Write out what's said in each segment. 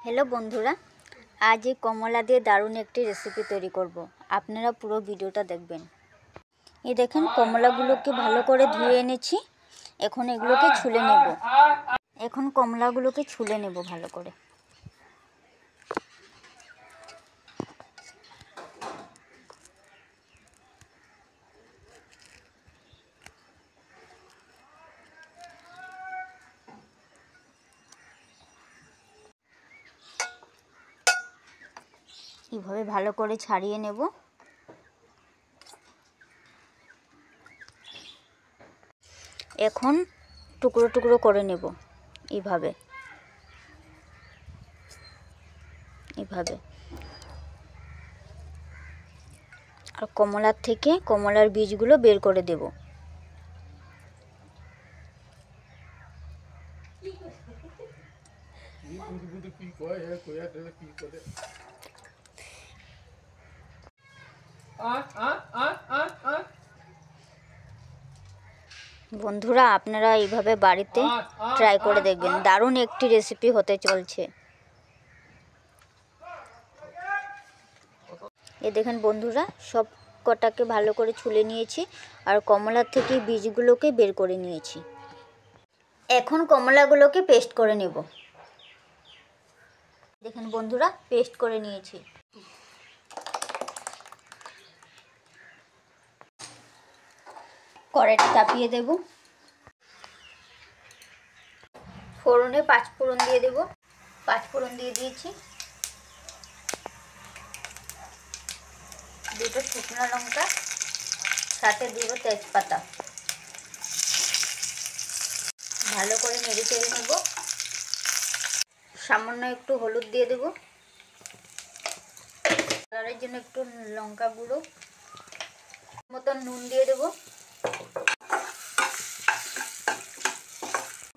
Hello बंधुरा आज कमला दिए दारुण एक रेसिपि तैरी करब। आपनारा पुरो भिडियोटा देखबेन। ये देखें कमलागुलोके भालो करे धुए एनेछि। एखन एगुलोके छुले नेब। एखन कमलागुलोके छुले नेब भालो करे। এইভাবে ভালো করে ছাড়িয়ে নেব। এখন টুকরো টুকরো করে নেব এইভাবে এইভাবে। আর কমলার থেকে কমলার বীজগুলো বের করে দেব। বন্ধুরা আপনারা এইভাবে বাড়িতে ট্রাই করে দেখবেন, দারুণ একটি রেসিপি হতে চলছে। এই দেখেন বন্ধুরা সব কটাকে ভালো করে ছুলে নিয়েছি আর কমলার থেকে বীজগুলোকে বের করে নিয়েছি। এখন কমলাগুলোকে পেস্ট করে নেব। দেখেন বন্ধুরা পেস্ট করে নিয়েছি। কড়াইটা চাপিয়ে দেব। ফোড়নে 5 ফোড়ন দিয়ে দেব। 5 ফোড়ন দিয়ে দিয়েছি। 2টো শুকনো লঙ্কা, সাথে 2টো তেজপাতা। ভালো করে নেড়ে চেড়ে নেব। সামান্য একটু হলুদ দিয়ে দেব। কালারের জন্য একটু লঙ্কা গুঁড়ো, মতন নুন দিয়ে দেব।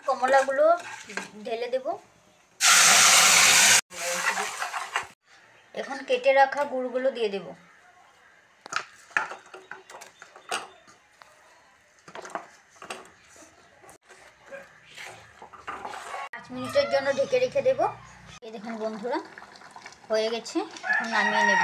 কমলাগুলো ঢেলে দেব। এখন কেটে রাখা গুড়গুলো দিয়ে দেব। 5 মিনিটের জন্য ঢেকে রেখে দেব। এই দেখুন বন্ধুরা হয়ে গেছে, এখন নামিয়ে নেব।